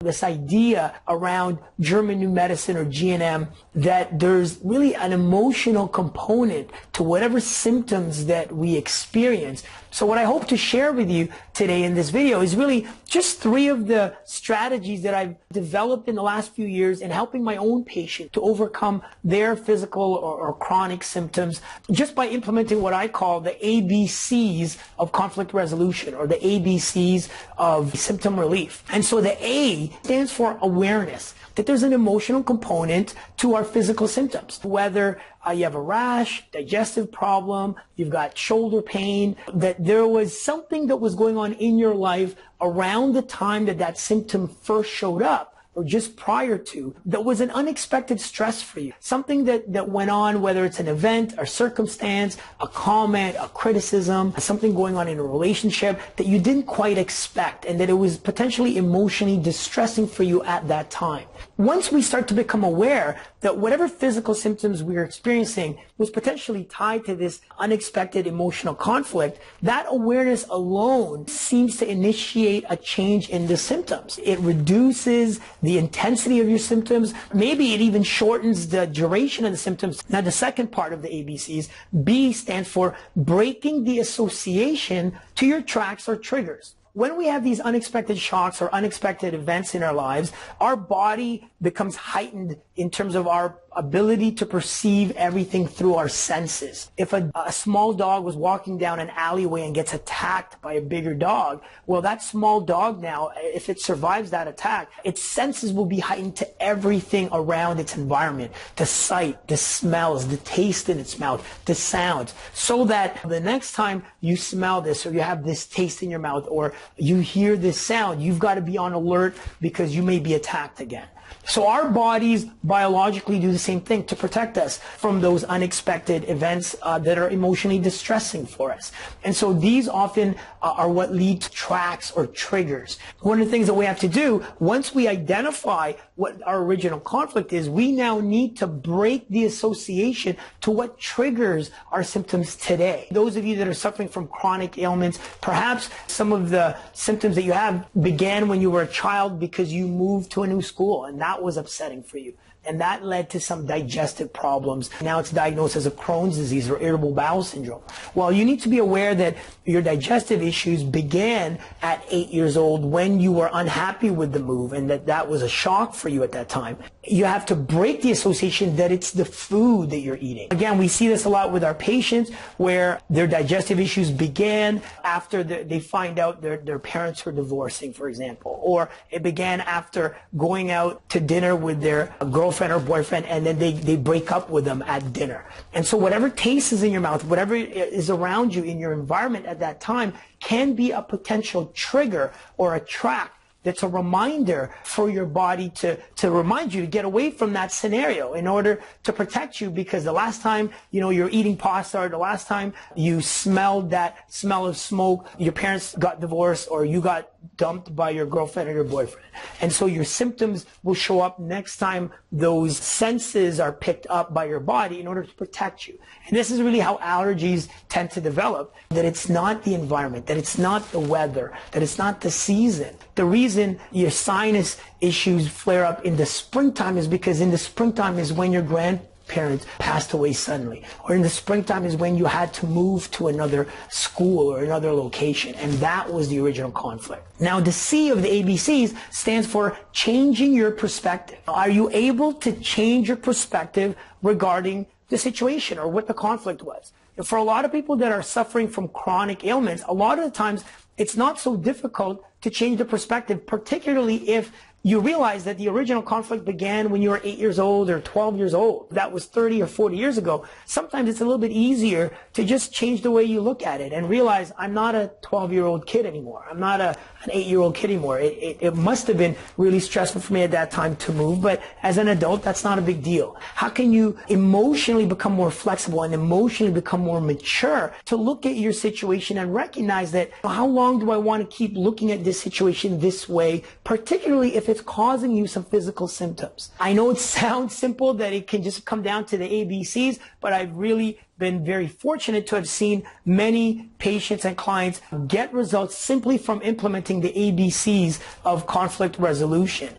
this idea around German New Medicine or GNM that there's really an emotional component to whatever symptoms that we experience. So what I hope to share with you today in this video is really just 3 of the strategies that I've developed in the last few years in helping my own patient to overcome their physical or chronic symptoms just by implementing what I call the ABCs of conflict resolution, or the ABCs of symptom relief. And so the A stands for awareness, that there's an emotional component to our physical symptoms. Whether you have a rash, digestive problem, you've got shoulder pain, that there was something that was going on in your life around the time that that symptom first showed up, or just prior to, that was an unexpected stress for you. Something that went on, whether it's an event, a circumstance, a comment, a criticism, something going on in a relationship that you didn't quite expect, and that it was potentially emotionally distressing for you at that time. Once we start to become aware that whatever physical symptoms we are experiencing was potentially tied to this unexpected emotional conflict, that awareness alone seems to initiate a change in the symptoms. It reduces the intensity of your symptoms. Maybe it even shortens the duration of the symptoms. Now, the second part of the ABCs, B, stands for breaking the association to your tracks or triggers. When we have these unexpected shocks or unexpected events in our lives, our body becomes heightened in terms of our ability to perceive everything through our senses. If a small dog was walking down an alleyway and gets attacked by a bigger dog, well, that small dog now, if it survives that attack, its senses will be heightened to everything around its environment. The sight, the smells, the taste in its mouth, the sounds, so that the next time you smell this, or you have this taste in your mouth, or you hear this sound, you've got to be on alert because you may be attacked again. So our bodies biologically do the same thing to protect us from those unexpected events that are emotionally distressing for us. And so these often are what lead to tracks or triggers. One of the things that we have to do, once we identify what our original conflict is, we now need to break the association to what triggers our symptoms today. Those of you that are suffering from chronic ailments, perhaps some of the symptoms that you have began when you were a child because you moved to a new school, and that was upsetting for you. And that led to some digestive problems. Now it's diagnosed as a Crohn's disease or irritable bowel syndrome. Well, you need to be aware that your digestive issues began at 8 years old when you were unhappy with the move, and that was a shock for you at that time. You have to break the association that it's the food that you're eating. Again, we see this a lot with our patients where their digestive issues began after they find out their parents were divorcing, for example, or it began after going out to dinner with their girlfriend or boyfriend, and then they break up with them at dinner. And so whatever taste is in your mouth, whatever is around you in your environment at that time can be a potential trigger or a track that's a reminder for your body to remind you to get away from that scenario in order to protect you, because the last time you're eating pasta, or the last time you smelled that smell of smoke, your parents got divorced or you got dumped by your girlfriend or your boyfriend. And so your symptoms will show up next time those senses are picked up by your body in order to protect you. And this is really how allergies tend to develop, that it's not the environment, that it's not the weather, that it's not the season. The reason your sinus issues flare up in the springtime is because in the springtime is when your grandparents passed away suddenly, or in the springtime is when you had to move to another school or another location, and that was the original conflict. Now, the C of the ABCs stands for changing your perspective. Are you able to change your perspective regarding the situation or what the conflict was? And for a lot of people that are suffering from chronic ailments, a lot of the times it's not so difficult to change the perspective, particularly if you realize that the original conflict began when you were 8 years old or 12 years old. That was 30 or 40 years ago. Sometimes it's a little bit easier to just change the way you look at it and realize I'm not a 12-year-old kid anymore. I'm not an 8-year-old kid anymore. It must have been really stressful for me at that time to move, but as an adult, that's not a big deal. How can you emotionally become more flexible and emotionally become more mature to look at your situation and recognize that how long do I want to keep looking at this situation this way, particularly if it's causing you some physical symptoms? I know it sounds simple that it can just come down to the ABCs, but I've really been very fortunate to have seen many patients and clients get results simply from implementing the ABCs of conflict resolution.